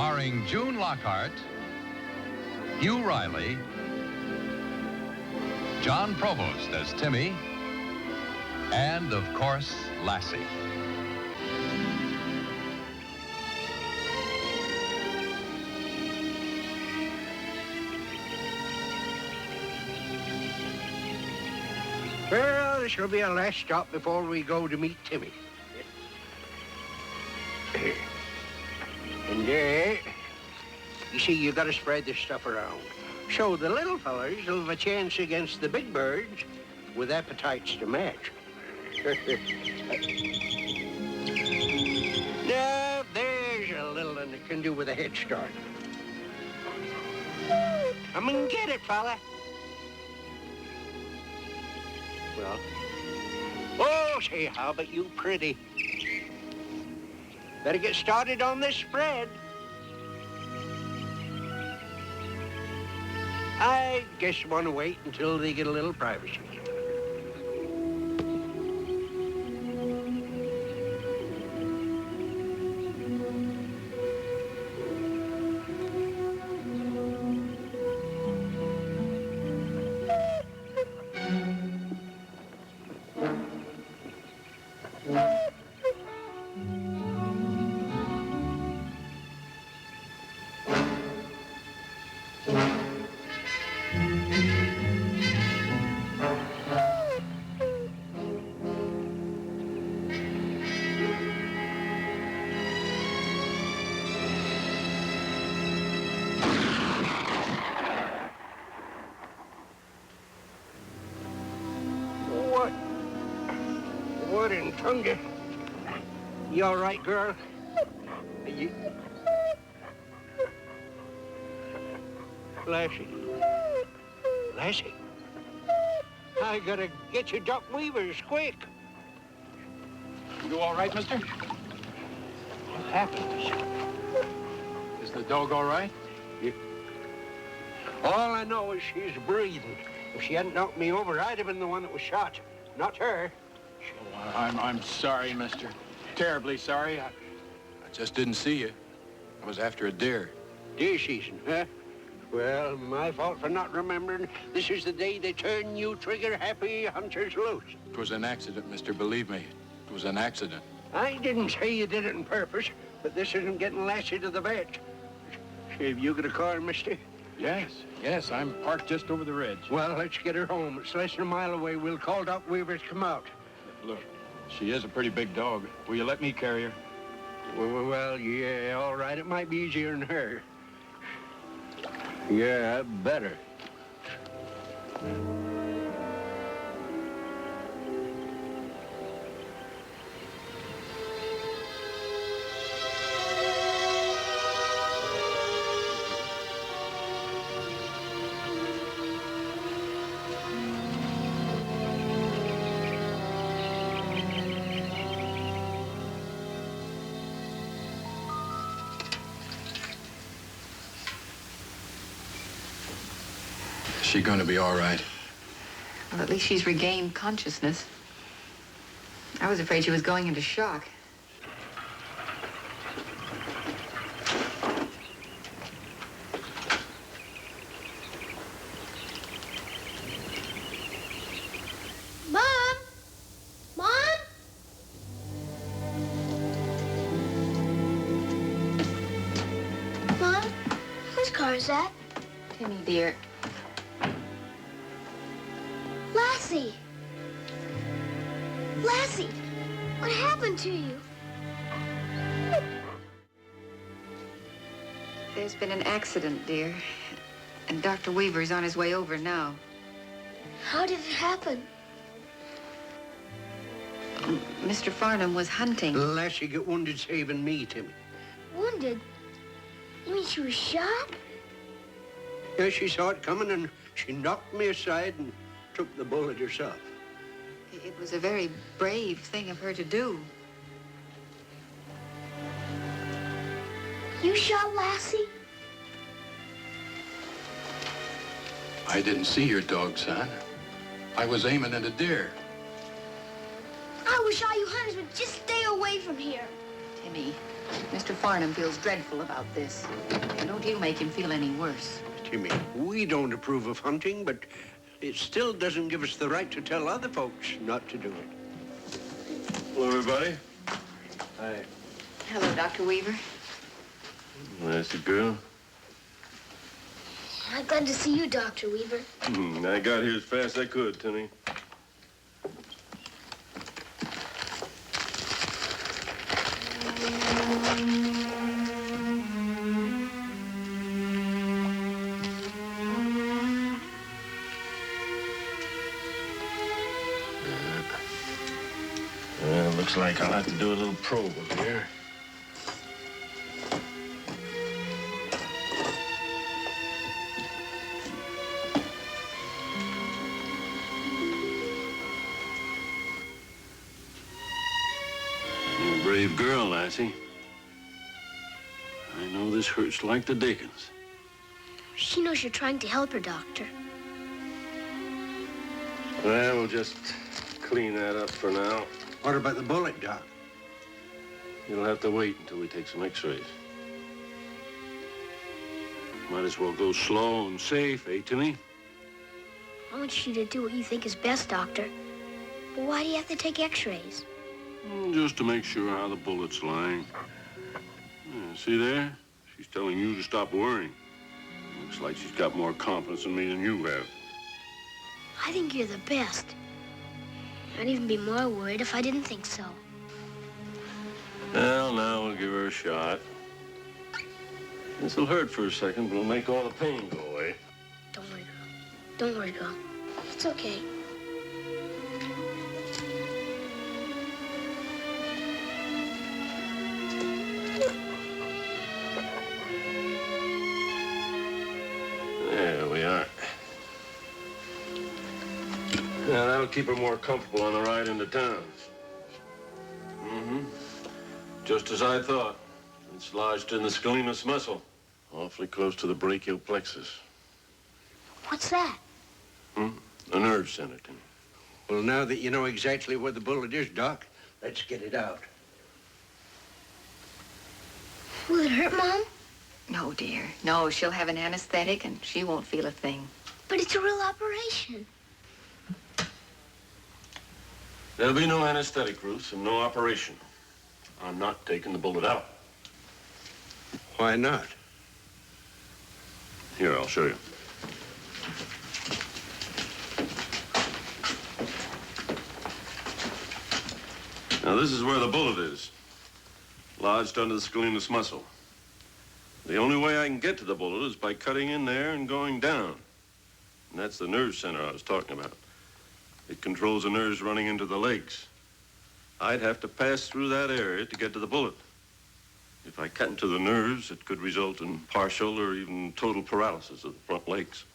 starring June Lockhart, Hugh Riley, John Provost as Timmy, and, of course, Lassie. Well, this will be a last stop before we go to meet Timmy. And you see, you got to spread this stuff around. So the little fellas will have a chance against the big birds with appetites to match. Now, there's a little one that can do with a head start. Come and get it, fella. Well, oh, say, how about you pretty? Better get started on this spread. I guess you want to wait until they get a little privacy. What in thunder? You all right, girl? Lassie. Lassie? I gotta get you Duck Weavers, quick. You all right, mister? What happened? Is the dog all right? Yeah. All I know is she's breathing. If she hadn't knocked me over, I'd have been the one that was shot, not her. Oh, I'm sorry, mister. Terribly sorry. I just didn't see you. I was after a deer. Deer season, huh? Well, my fault for not remembering. This is the day they turn you trigger-happy hunters loose. It was an accident, mister. Believe me. It was an accident. I didn't say you did it on purpose, but this isn't getting Lassie to the vet. Have you got a car, mister? Yes, I'm parked just over the ridge. Well, let's get her home. It's less than a mile away. We'll call Doc Weaver to come out. Look, she is a pretty big dog. Will you let me carry her? Well, yeah, all right. It might be easier than her. Yeah, better. Is she gonna be all right? Well, at least she's regained consciousness. I was afraid she was going into shock. Mom! Mom? Mom? Whose car is that? Timmy, dear. Lassie! Lassie! What happened to you? There's been an accident, dear. And Dr. Weaver's on his way over now. How did it happen? Mr. Farnham was hunting. Lassie got wounded saving me, Timmy. Wounded? You mean she was shot? Yeah, she saw it coming and she knocked me aside and took the bullet herself. It was a very brave thing of her to do. You shot Lassie? I didn't see your dog, son. I was aiming at a deer. I wish all you hunters would just stay away from here. Timmy, Mr. Farnham feels dreadful about this. And don't you make him feel any worse. Timmy, we don't approve of hunting, but it still doesn't give us the right to tell other folks not to do it. Hello, everybody. Hi. Hello, Dr. Weaver. Lassie girl. I'm glad to see you, Dr. Weaver. I got here as fast as I could, Timmy. Well, looks like I'll have to do a little probing here. You're a brave girl, Lassie. I know this hurts like the dickens. She knows you're trying to help her, Doctor. Well, we'll just clean that up for now. What about the bullet, Doc? You'll have to wait until we take some x-rays. Might as well go slow and safe, eh, Timmy? I want you to do what you think is best, Doctor. But why do you have to take x-rays? Just to make sure how the bullet's lying. Yeah, see there? She's telling you to stop worrying. Looks like she's got more confidence in me than you have. I think you're the best. I'd even be more worried if I didn't think so. Well, now we'll give her a shot. This'll hurt for a second, but it'll make all the pain go away. Don't worry, girl. Don't worry, girl. It's okay. There we are. Now, that'll keep her more comfortable on the ride into town. Just as I thought. It's lodged in the scalenus muscle, awfully close to the brachial plexus. What's that? A nerve center, Timmy. Well, now that you know exactly where the bullet is, Doc, let's get it out. Will it hurt, Mom? No, dear. No, she'll have an anesthetic and she won't feel a thing. But it's a real operation. There'll be no anesthetic, Ruth, and no operation. I'm not taking the bullet out. Why not? Here, I'll show you. Now, this is where the bullet is, lodged under the scalenus muscle. The only way I can get to the bullet is by cutting in there and going down. And that's the nerve center I was talking about. It controls the nerves running into the legs. I'd have to pass through that area to get to the bullet. If I cut into the nerves, it could result in partial or even total paralysis of the front legs.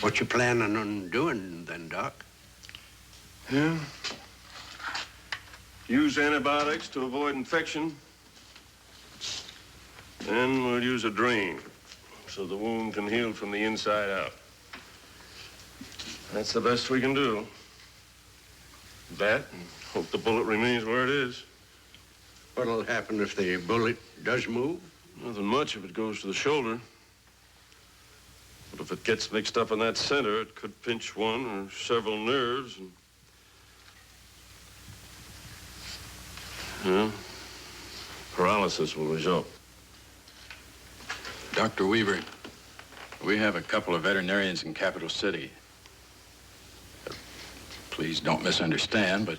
What you planning on doing then, Doc? Yeah. Use antibiotics to avoid infection. Then we'll use a drain so the wound can heal from the inside out. That's the best we can do. That, and hope the bullet remains where it is. What'll happen if the bullet does move? Nothing much if it goes to the shoulder. But if it gets mixed up in that center, it could pinch one or several nerves and... well, paralysis will result. Dr. Weaver, we have a couple of veterinarians in Capital City. Please don't misunderstand, but,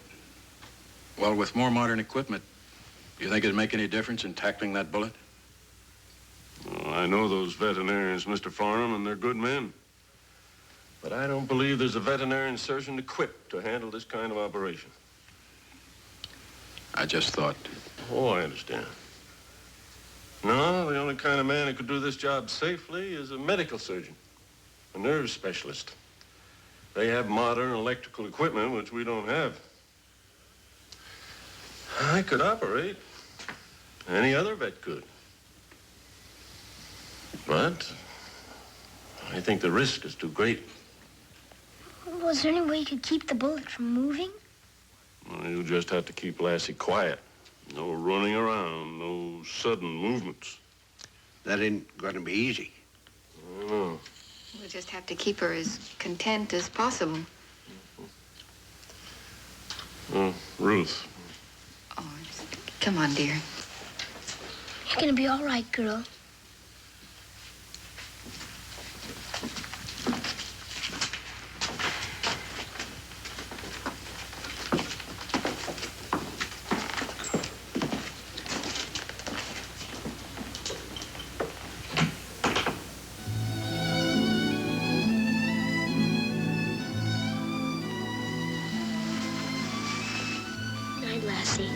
well, with more modern equipment, do you think it'd make any difference in tackling that bullet? Well, I know those veterinarians, Mr. Farnham, and they're good men. But I don't believe there's a veterinarian surgeon equipped to handle this kind of operation. I just thought... Oh, I understand. No, the only kind of man who could do this job safely is a medical surgeon, a nerve specialist. They have modern electrical equipment, which we don't have. I could operate. Any other vet could. But I think the risk is too great. Was there any way you could keep the bullet from moving? Well, you'll just have to keep Lassie quiet No running around, no sudden movements. That ain't gonna be easy. I know. We'll just have to keep her as content as possible. Oh, Ruth. Oh, come on, dear. You're gonna be all right, girl. Night, Lassie.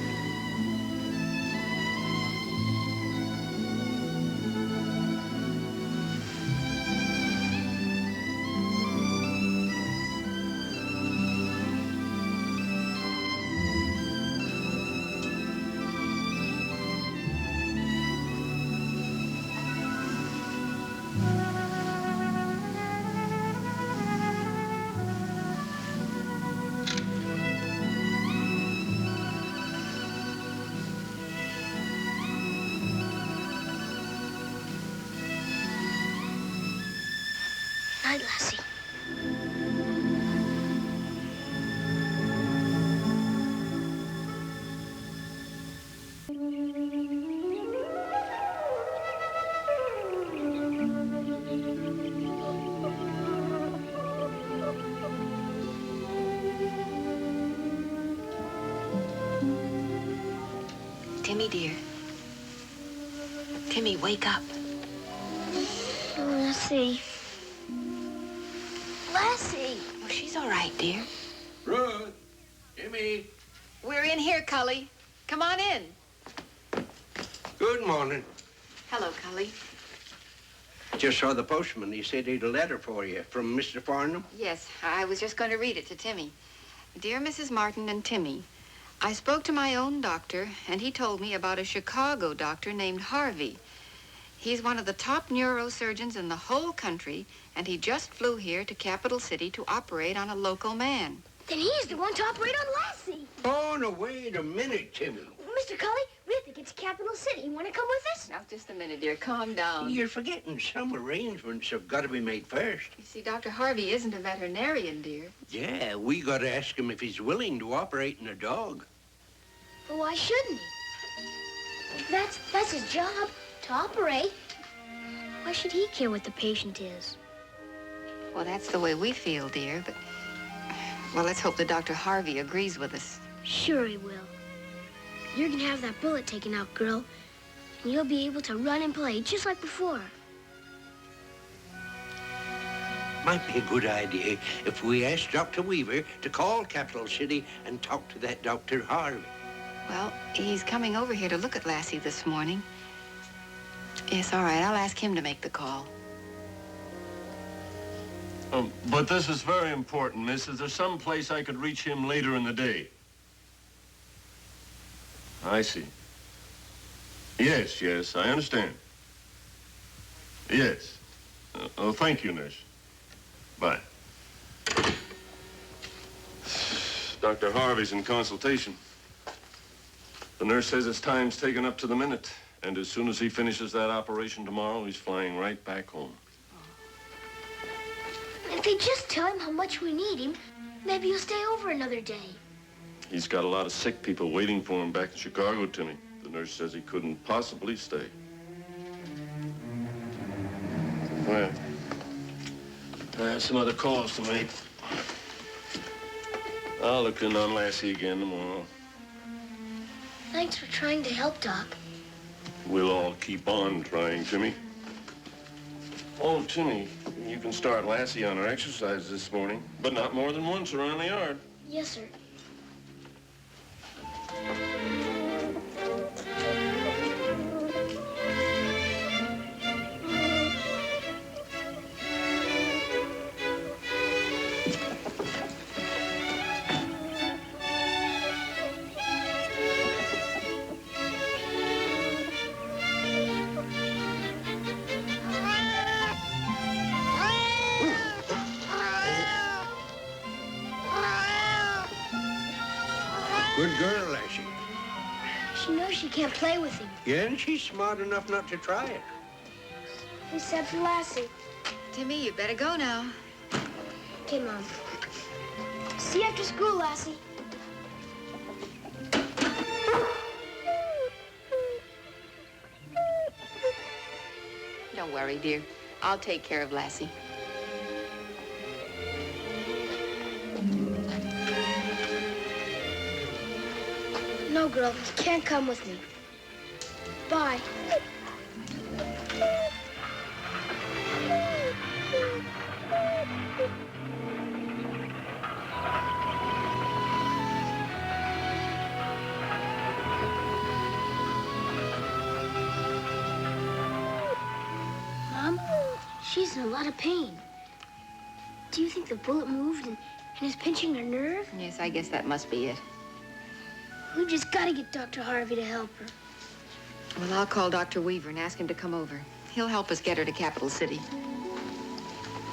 Night, Lassie. Timmy, dear. Timmy, wake up. Lassie. Lassie. Oh, she's all right, dear. Ruth, Jimmy. We're in here, Cully. Come on in. Good morning. Hello, Cully. Just saw the postman. He said he'd a letter for you from Mr. Farnham. Yes, I was just going to read it to Timmy. Dear Mrs. Martin and Timmy, I spoke to my own doctor, and he told me about a Chicago doctor named Harvey. He's one of the top neurosurgeons in the whole country, and he just flew here to Capital City to operate on a local man. Then he's the one to operate on Lassie. Oh, no, wait a minute, Timmy. Mr. Cully, we think it's Capital City. You want to come with us? Now, just a minute, dear. Calm down. You're forgetting some arrangements have got to be made first. You see, Dr. Harvey isn't a veterinarian, dear. Yeah, we got to ask him if he's willing to operate on a dog. Well, why shouldn't he? That's his job, to operate. Why should he care what the patient is? Well, that's the way we feel, dear, but... Well, let's hope that Dr. Harvey agrees with us. Sure he will. You're gonna have that bullet taken out, girl, and you'll be able to run and play just like before. Might be a good idea if we asked Dr. Weaver to call Capital City and talk to that Dr. Harvey. Well, he's coming over here to look at Lassie this morning. Yes, all right, I'll ask him to make the call. But this is very important, miss. Is there some place I could reach him later in the day? I see. Yes, I understand. Yes. Oh, thank you, nurse. Bye. Dr. Harvey's in consultation. The nurse says his time's taken up to the minute, and as soon as he finishes that operation tomorrow, he's flying right back home. If they just tell him how much we need him, maybe he'll stay over another day. He's got a lot of sick people waiting for him back in Chicago, Timmy. The nurse says he couldn't possibly stay. Well, I have some other calls to make. I'll look in on Lassie again tomorrow. Thanks for trying to help, Doc. We'll all keep on trying, Timmy. Oh, Timmy, you can start Lassie on her exercise this morning, but not more than once around the yard. Yes, sir. Good girl, Lassie. She knows she can't play with him. Yeah, and she's smart enough not to try it. Except for Lassie. Timmy, you better go now. Okay, Mom. See you after school, Lassie. Don't worry, dear. I'll take care of Lassie. No, girl, you can't come with me. Bye. Mom, she's in a lot of pain. Do you think the bullet moved and is pinching her nerve? Yes, I guess that must be it. We just gotta get Dr. Harvey to help her. Well, I'll call Dr. Weaver and ask him to come over. He'll help us get her to Capital City.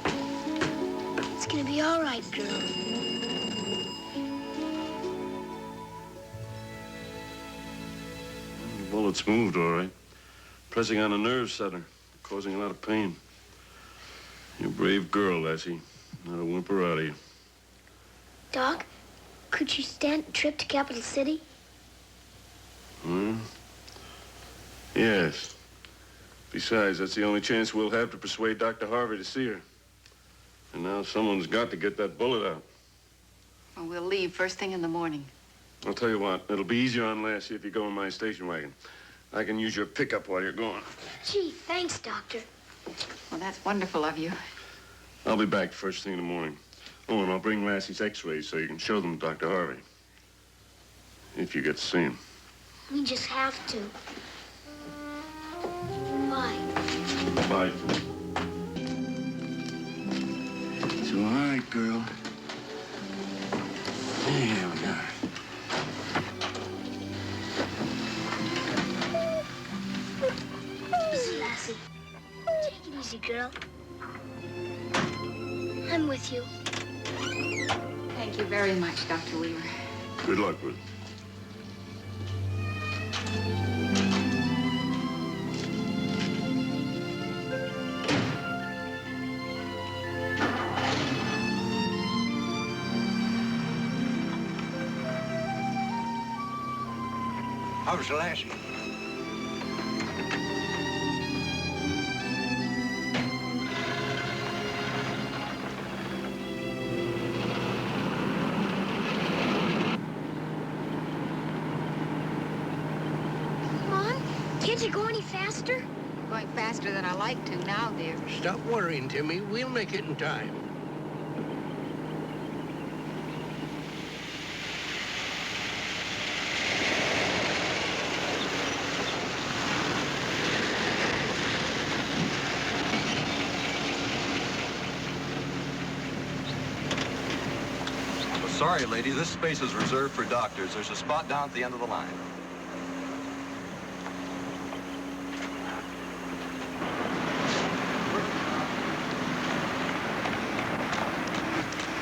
It's gonna be all right, girl. The bullet's moved, all right. Pressing on a nerve center, causing a lot of pain. You're a brave girl, Lassie. Not a whimper out of you. Doc, could you stand a trip to Capital City? Yes. Besides, that's the only chance we'll have to persuade Dr. Harvey to see her. And now someone's got to get that bullet out. Well, we'll leave first thing in the morning. I'll tell you what, it'll be easier on Lassie if you go in my station wagon. I can use your pickup while you're going. Gee, thanks, Doctor. Well, that's wonderful of you. I'll be back first thing in the morning. Oh, and I'll bring Lassie's x-rays so you can show them to Dr. Harvey. If you get to see him. We just have to. Bye. Bye. So, all right, girl. Here we are. Easy, Lassie. Take it easy, girl. I'm with you. Thank you very much, Dr. Weaver. Good luck with it. How's Lassie? Mom, can't you go any faster? Going faster than I like to now, dear. Stop worrying, Timmy. We'll make it in time. Sorry, lady, this space is reserved for doctors. There's a spot down at the end of the line.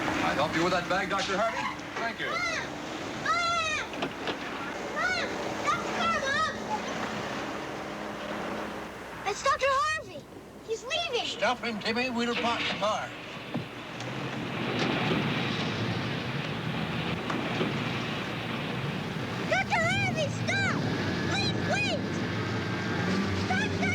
Can I help you with that bag, Dr. Harvey? Thank you. It's Dr. Harvey. He's leaving. Stop him, Timmy. We'll park the car. Dr. Harvey, stop! Please, wait! Doctor!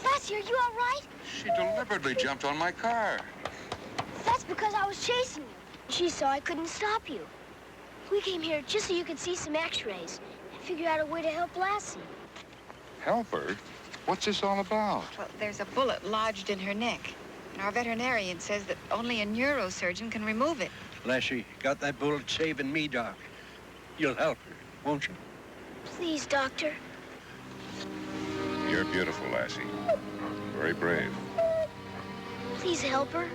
Lassie, are you all right? She deliberately jumped on my car. That's because I was chasing you. She saw I couldn't stop you. We came here just so you could see some x-rays and figure out a way to help Lassie. Help her? What's this all about? Well, there's a bullet lodged in her neck. And our veterinarian says that only a neurosurgeon can remove it. Lassie, got that bullet saving me, Doc. You'll help her, won't you? Please, Doctor. You're beautiful, Lassie. Very brave. Please help her.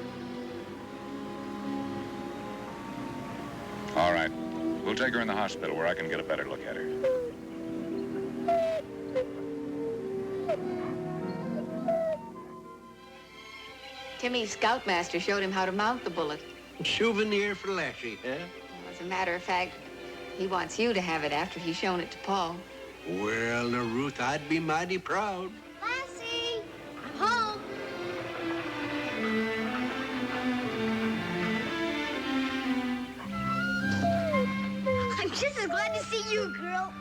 All right. We'll take her in the hospital where I can get a better look at her. Timmy's scoutmaster showed him how to mount the bullet. Souvenir for Lassie, huh? As a matter of fact, he wants you to have it after he's shown it to Paul. Well, now, Ruth, I'd be mighty proud. Lassie, I'm home. I'm just as glad to see you, girl.